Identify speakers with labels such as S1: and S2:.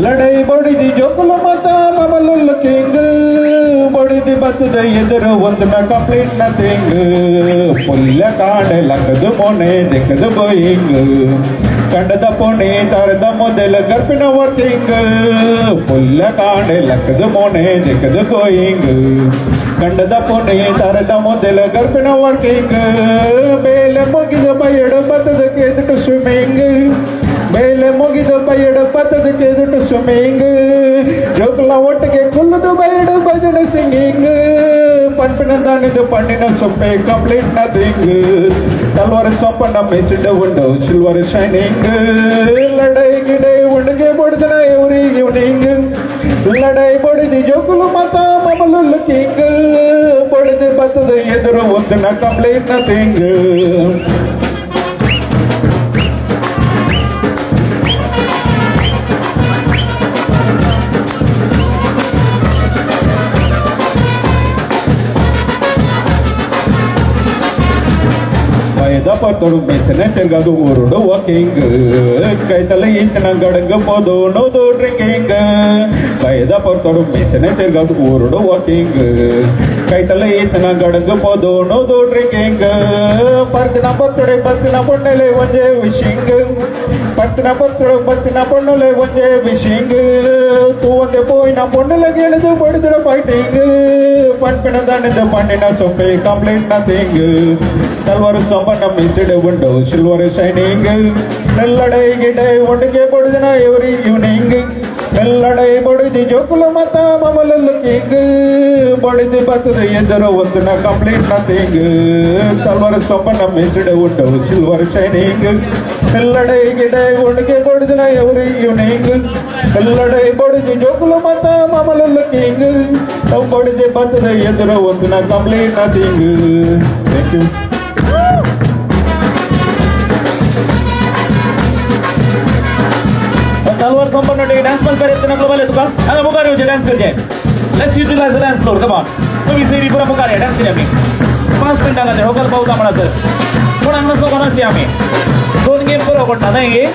S1: ಲಡೈ ಬಡಿದಿ ಜೋಕುಲ ಮತ ಮಮಲುಲ್ಲ ಕಿಂಗ್ ಬಡಿದಿ ಬತ್ತದ ಎದುರು ಒಂದನ ಕಂಪ್ಲೀಟ್ ನಥಿಂಗ್ ಪುಲ್ಲ ಕಾಡೆ ಲಕ್ಕದ ಮೊನೆ ದೆಕ್ಕದ ಗೋಯಿಂಗ್ ಕಂಡದ ಪೊಣೆ ತರದ ಮೊದಲ ಗರ್ಭಿನ ವರ್ಕಿಂಗ್ ಪುಲ್ಲ ಕಾಡೆ ಲಕ್ಕದ ಮೊನೆ ದೆಕ್ಕದ ಗೋಯಿಂಗ್ ಕಂಡದ ಪೊಣೆ ತರದ ಮೊದಲ ಗರ್ಭಿನ ವರ್ಕಿಂಗ್ ಬೇಲೆ ಮುಗಿದ ಬಯಡು ಬತ್ತದ ಕೆದಟು ಸ್ವಿಮ್ಮಿಂಗ್ ಮೇಲೆ ಮುಗಿದ ಬಯಡು ಬತ್ತದ ಕೆದಟು ಸ್ವಿಮ್ಮಿಂಗ್ ಜೋಕುಲ ಒಟ್ಟಿಗೆ ಕುಲ್ಲದು ಬಯಡು ಭಜನೆ ಸಿಂಗಿಂಗ್ ಪಂಪಿನ ದಾಣಿದು ಪಣ್ಣಿನ ಸೊಪ್ಪೆ ಕಂಪ್ಲೀಟ್ ನಥಿಂಗ್ ತಲ್ವಾರ ಸೊಪ್ಪನ್ನ ಮೆಸಿಡ ಉಂಡು ಸಿಲ್ವರ್ ಶೈನಿಂಗ್ ಲಡೈ ಗಿಡೈ ಉಂಡಿಗೆ ಬಡಿದನ ಇವ್ರಿ ಇವ್ನಿಂಗ್ ಲಡೈ ಬಡಿದಿ ಜೋಕುಲು ಮತ ಮಮಲು ಲುಕಿಂಗ್ ಬಡಿದಿ ಬತ್ತದ ಎದುರು ಒಂದಿನ ಕಂಪ್ಲೀಟ್ ನಥಿಂಗ್ ಪತ್ತರು ಬೇಸನೆ ತೆಗದು ಊರುಡು ವಾಕಿಂಗ್ ಕೈತಲ ಈತನ ಗಡಂಗ ಪೋದು ನೋದು ಡ್ರಿಂಕಿಂಗ್ ಕೈದ ಪತ್ತರು ಬೇಸನೆ ತೆಗದು ಊರುಡು ವಾಕಿಂಗ್ ಕೈತಲ ಈತನ ಗಡಂಗ ಪೋದು ನೋದು ಡ್ರಿಂಕಿಂಗ್ ಪರ್ತಿನ ಪೊಣ್ಣಲೆ ಒಂಜೆ ವಿಶಿಂಗ್ ಪರ್ತಿನ ಪೊಣ್ಣಲೆ ಒಂಜೆ ವಿಶಿಂಗ್ ತೂ ಒಂದೆ ಪೋಯಿನ ಪೊಣ್ಣಲೆ ಗೆಳೆದು ಬಡಿದ್ರ ಫೈಟಿಂಗ್ ಪಂಪಿನ ದಾಣಿದ ಪಣ್ಣಿನ ಸೊಪ್ಪೆ ಕಂಪ್ಲೀಟ್ ನಥಿಂಗ್ ತಲ್ವಾರು ಸೊಪ್ಪನ್ನ ಮಿಸಿಡ ಉಂಡು ಸಿಲ್ವರ್ ಶೈನಿಂಗ್ ನೆಲ್ಲಡೈ ಗಿಡೈ ಒಟ್ಟಿಗೆ ಬಡಿದನ ಎವ್ರಿ ಈವ್ನಿಂಗ್ ನೆಲ್ಲಡೈ ಬಡಿದಿ ಜೋಕುಲ ಮತ ಮಮಲಲ್ಲ ಕಿಂಗ್ ಬಡಿದಿ ಬತ್ತದ ಎದುರು ಒಂದಿನ ಕಂಪ್ಲೀಟ್ ನಥಿಂಗ್ ತಲ್ವಾರು ಸೊಪ್ಪನ್ನ ಮಿಸಿಡ ಉಂಡು ಸಿಲ್ವರ್ ಶೈನಿಂಗ್ ನೆಲ್ಲಡೈ ಗಿಡೈ ಒಟ್ಟಿಗೆ ಬಡಿದನ ಎವ್ರಿ ಈವ್ನಿಂಗ್ ನೆಲ್ಲಡೈ ಬಡಿದಿ ಜೋಕುಲ ಮತ ಮಮಲಲ್ಲ ಕಿಂಗ್ ಬಡಿದಿ ಬತ್ತದ ಎದುರು ಒಂದಿನ ಕಂಪ್ಲೀಟ್ ನಥಿಂಗ್. Thank you.
S2: तलवार संपन्न डान्स पण करेल त्यांना ग्लोबल येतो का आता मुकार येऊ डान्स करते let's utilise the dance floor come on तुम्ही सेरी पुरा मुकार डान्स करूया आम्ही 5 मिनिटाला ते होकल पाऊस आम्हाला सर कोण अंगण सोबत आम्ही 2 गेम करू आपण नाही